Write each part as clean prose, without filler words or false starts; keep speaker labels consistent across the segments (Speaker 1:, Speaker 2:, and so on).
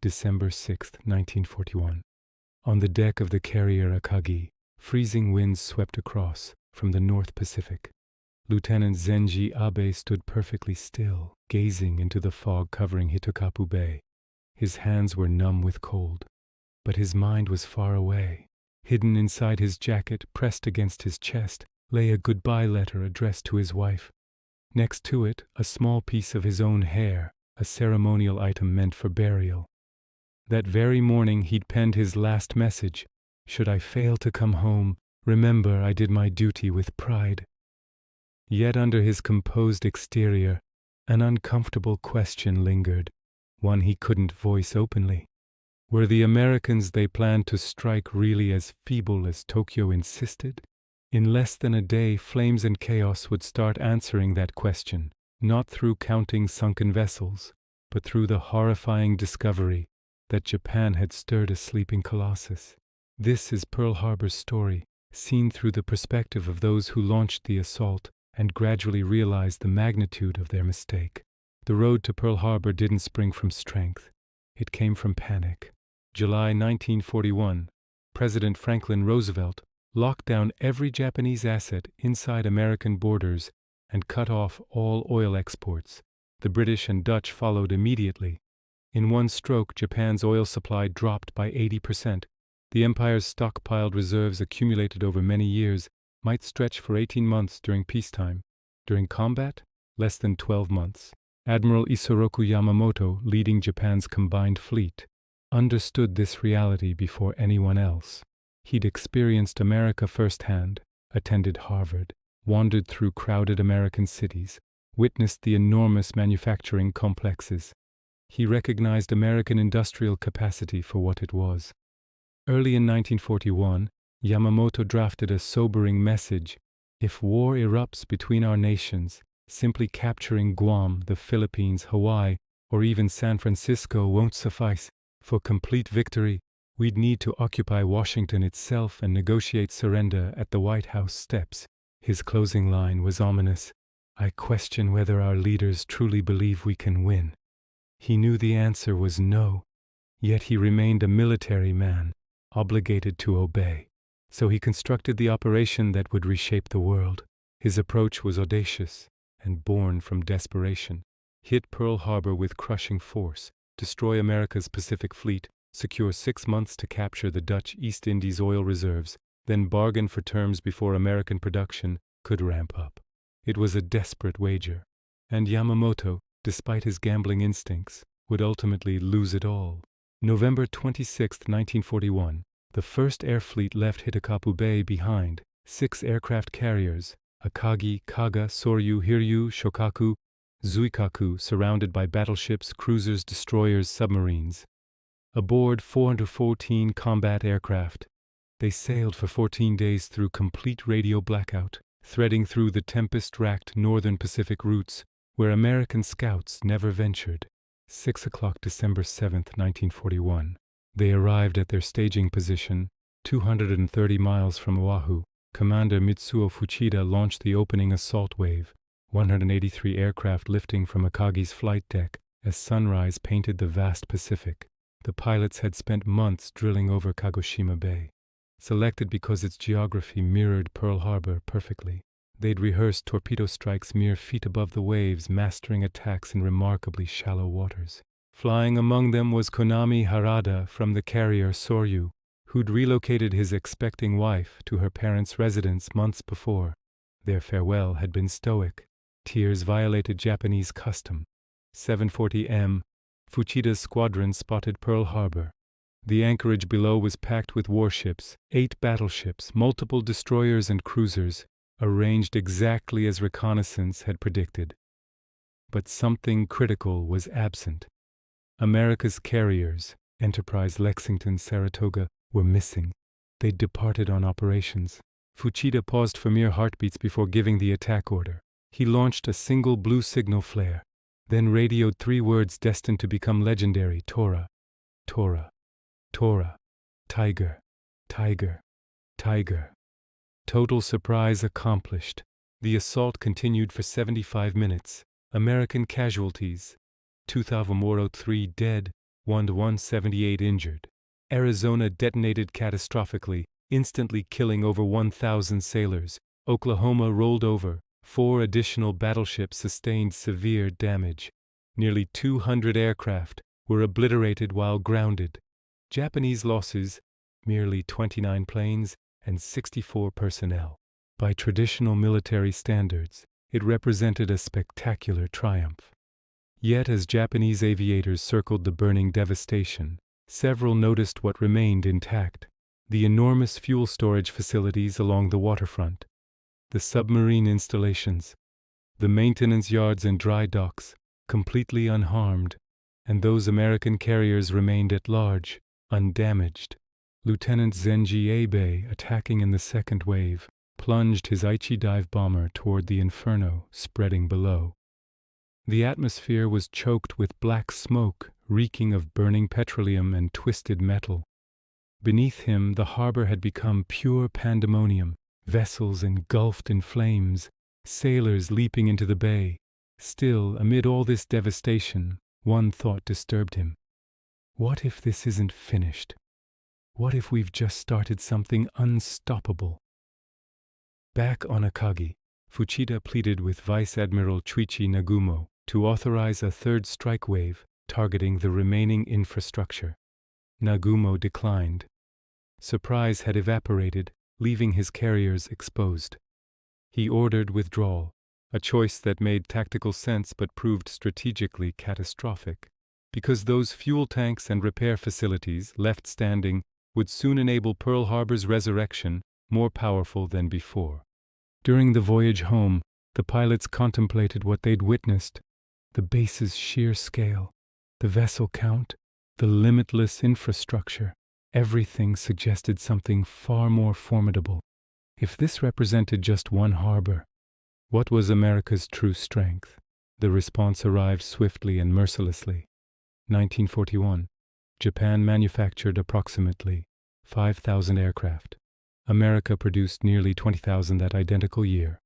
Speaker 1: December 6, 1941. On the deck of the carrier Akagi, freezing winds swept across from the North Pacific. Lieutenant Zenji Abe stood perfectly still, gazing into the fog covering Hitokapu Bay. His hands were numb with cold, but his mind was far away. Hidden inside his jacket, pressed against his chest, lay a goodbye letter addressed to his wife. Next to it, a small piece of his own hair, a ceremonial item meant for burial. That very morning he'd penned his last message. Should I fail to come home, remember I did my duty with pride. Yet under his composed exterior, an uncomfortable question lingered, one he couldn't voice openly. Were the Americans they planned to strike really as feeble as Tokyo insisted? In less than a day, flames and chaos would start answering that question, not through counting sunken vessels, but through the horrifying discovery that Japan had stirred a sleeping colossus. This is Pearl Harbor's story, seen through the perspective of those who launched the assault and gradually realized the magnitude of their mistake. The road to Pearl Harbor didn't spring from strength. It came from panic. July 1941, President Franklin Roosevelt locked down every Japanese asset inside American borders and cut off all oil exports. The British and Dutch followed immediately. In one stroke, Japan's oil supply dropped by 80%. The empire's stockpiled reserves accumulated over many years might stretch for 18 months during peacetime. During combat, less than 12 months. Admiral Isoroku Yamamoto, leading Japan's combined fleet, understood this reality before anyone else. He'd experienced America firsthand, attended Harvard, wandered through crowded American cities, witnessed the enormous manufacturing complexes. He recognized American industrial capacity for what it was. Early in 1941, Yamamoto drafted a sobering message. If war erupts between our nations, simply capturing Guam, the Philippines, Hawaii, or even San Francisco won't suffice. For complete victory, we'd need to occupy Washington itself and negotiate surrender at the White House steps. His closing line was ominous. I question whether our leaders truly believe we can win. He knew the answer was no, yet he remained a military man, obligated to obey. So he constructed the operation that would reshape the world. His approach was audacious and born from desperation. Hit Pearl Harbor with crushing force, destroy America's Pacific Fleet, secure 6 months to capture the Dutch East Indies oil reserves, then bargain for terms before American production could ramp up. It was a desperate wager, and Yamamoto, despite his gambling instincts, would ultimately lose it all. November 26, 1941, the first air fleet left Hitokapu Bay behind. 6 aircraft carriers, Akagi, Kaga, Soryu, Hiryu, Shokaku, Zuikaku, surrounded by battleships, cruisers, destroyers, submarines. Aboard 414 combat aircraft. They sailed for 14 days through complete radio blackout, threading through the tempest-racked northern Pacific routes where American scouts never ventured. 6 o'clock December 7, 1941. They arrived at their staging position, 230 miles from Oahu. Commander Mitsuo Fuchida launched the opening assault wave, 183 aircraft lifting from Akagi's flight deck as sunrise painted the vast Pacific. The pilots had spent months drilling over Kagoshima Bay, selected because its geography mirrored Pearl Harbor perfectly. They'd rehearsed torpedo strikes mere feet above the waves, mastering attacks in remarkably shallow waters. Flying among them was Konami Harada from the carrier Soryu, who'd relocated his expecting wife to her parents' residence months before. Their farewell had been stoic. Tears violated Japanese custom. 7:40 m. Fuchida's squadron spotted Pearl Harbor. The anchorage below was packed with warships, 8 battleships, multiple destroyers and cruisers, arranged exactly as reconnaissance had predicted. But something critical was absent. America's carriers, Enterprise, Lexington, Saratoga, were missing. They'd departed on operations. Fuchida paused for mere heartbeats before giving the attack order. He launched a single blue signal flare, then radioed 3 words destined to become legendary: Tora, Tora, Tora, Tiger, Tiger, Tiger. Total surprise accomplished. The assault continued for 75 minutes. American casualties: Tuthawamoro 3 dead, 178 injured. Arizona detonated catastrophically, instantly killing over 1,000 sailors. Oklahoma rolled over. 4 additional battleships sustained severe damage. Nearly 200 aircraft were obliterated while grounded. Japanese losses, merely 29 planes and 64 personnel. By traditional military standards, it represented a spectacular triumph. Yet as Japanese aviators circled the burning devastation, several noticed what remained intact: the enormous fuel storage facilities along the waterfront, the submarine installations, the maintenance yards and dry docks, completely unharmed, and those American carriers remained at large, undamaged. Lieutenant Zenji Abe, attacking in the second wave, plunged his Aichi dive bomber toward the inferno spreading below. The atmosphere was choked with black smoke, reeking of burning petroleum and twisted metal. Beneath him, the harbor had become pure pandemonium, vessels engulfed in flames, sailors leaping into the bay. Still, amid all this devastation, one thought disturbed him. What if this isn't finished? What if we've just started something unstoppable? Back on Akagi, Fuchida pleaded with Vice Admiral Chuichi Nagumo to authorize a third strike wave targeting the remaining infrastructure. Nagumo declined. Surprise had evaporated, leaving his carriers exposed. He ordered withdrawal, a choice that made tactical sense but proved strategically catastrophic, because those fuel tanks and repair facilities left standing would soon enable Pearl Harbor's resurrection, more powerful than before. During the voyage home, the pilots contemplated what they'd witnessed: the base's sheer scale, the vessel count, the limitless infrastructure. Everything suggested something far more formidable. If this represented just one harbor, what was America's true strength? The response arrived swiftly and mercilessly. 1941. Japan manufactured approximately 5,000 aircraft. America produced nearly 20,000 that identical year.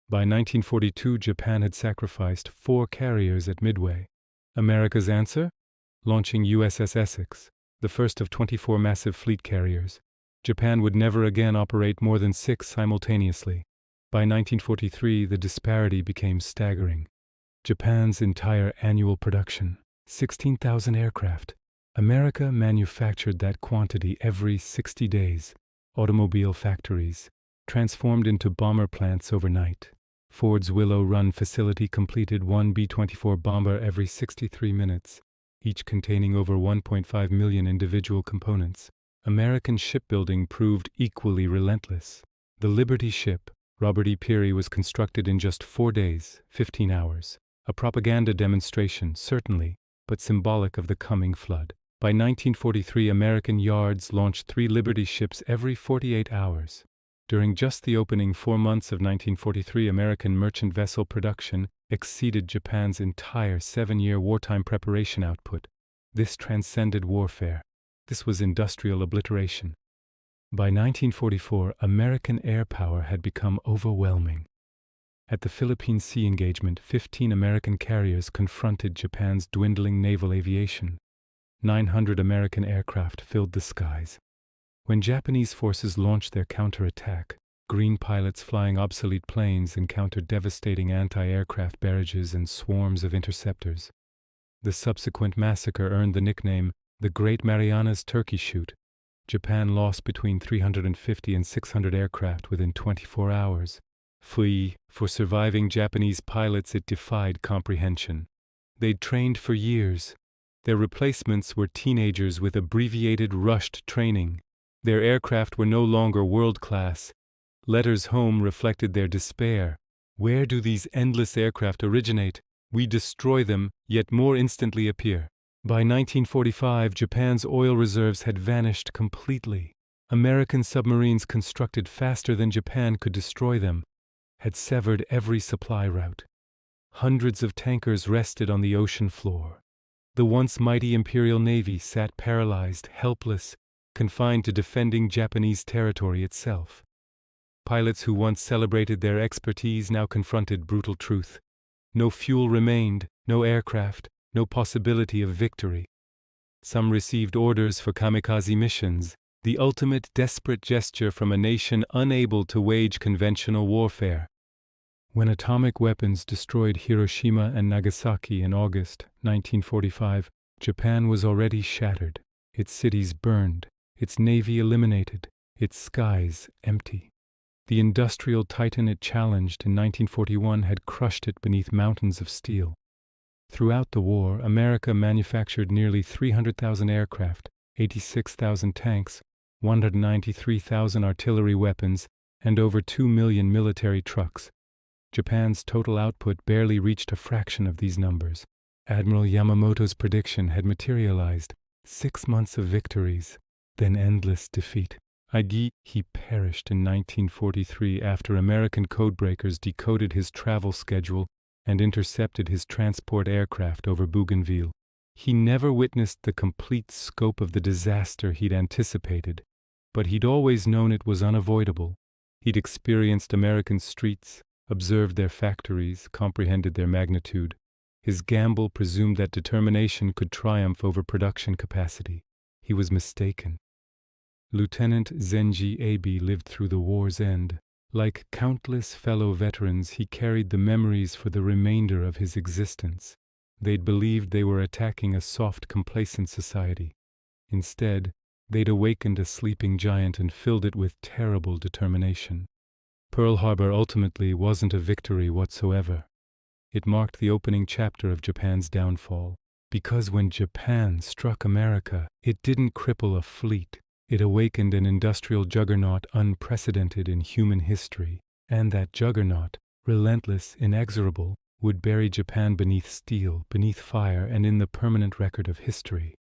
Speaker 1: By 1942, Japan had sacrificed 4 carriers at Midway. America's answer? Launching USS Essex, the first of 24 massive fleet carriers. Japan would never again operate more than 6 simultaneously. By 1943, the disparity became staggering. Japan's entire annual production, 16,000 aircraft. America manufactured that quantity every 60 days. Automobile factories, transformed into bomber plants overnight. Ford's Willow Run facility completed 1 B-24 bomber every 63 minutes, each containing over 1.5 million individual components. American shipbuilding proved equally relentless. The Liberty ship, Robert E. Peary, was constructed in just 4 days, 15 hours. A propaganda demonstration, certainly, but symbolic of the coming flood. By 1943, American yards launched 3 Liberty ships every 48 hours. During just the opening 4 months of 1943, American merchant vessel production exceeded Japan's entire 7-year wartime preparation output. This transcended warfare. This was industrial obliteration. By 1944, American air power had become overwhelming. At the Philippine Sea engagement, 15 American carriers confronted Japan's dwindling naval aviation. 900 American aircraft filled the skies. When Japanese forces launched their counterattack, green pilots flying obsolete planes encountered devastating anti-aircraft barrages and swarms of interceptors. The subsequent massacre earned the nickname the Great Marianas Turkey Shoot. Japan lost between 350 and 600 aircraft within 24 hours. For surviving Japanese pilots, it defied comprehension. They'd trained for years. Their replacements were teenagers with abbreviated, rushed training. Their aircraft were no longer world-class. Letters home reflected their despair. Where do these endless aircraft originate? We destroy them, yet more instantly appear. By 1945, Japan's oil reserves had vanished completely. American submarines constructed faster than Japan could destroy them had severed every supply route. Hundreds of tankers rested on the ocean floor. The once mighty Imperial Navy sat paralyzed, helpless, confined to defending Japanese territory itself. Pilots who once celebrated their expertise now confronted brutal truth. No fuel remained, no aircraft, no possibility of victory. Some received orders for kamikaze missions, the ultimate desperate gesture from a nation unable to wage conventional warfare. When atomic weapons destroyed Hiroshima and Nagasaki in August 1945, Japan was already shattered, its cities burned, its navy eliminated, its skies empty. The industrial titan it challenged in 1941 had crushed it beneath mountains of steel. Throughout the war, America manufactured nearly 300,000 aircraft, 86,000 tanks, 193,000 artillery weapons, and over 2 million military trucks. Japan's total output barely reached a fraction of these numbers. Admiral Yamamoto's prediction had materialized: 6 months of victories, then endless defeat. He perished in 1943 after American codebreakers decoded his travel schedule and intercepted his transport aircraft over Bougainville. He never witnessed the complete scope of the disaster he'd anticipated, but he'd always known it was unavoidable. He'd experienced American streets, observed their factories, comprehended their magnitude. His gamble presumed that determination could triumph over production capacity. He was mistaken. Lieutenant Zenji Abe lived through the war's end. Like countless fellow veterans, he carried the memories for the remainder of his existence. They'd believed they were attacking a soft, complacent society. Instead, they'd awakened a sleeping giant and filled it with terrible determination. Pearl Harbor ultimately wasn't a victory whatsoever. It marked the opening chapter of Japan's downfall. Because when Japan struck America, it didn't cripple a fleet. It awakened an industrial juggernaut unprecedented in human history. And that juggernaut, relentless, inexorable, would bury Japan beneath steel, beneath fire, and in the permanent record of history.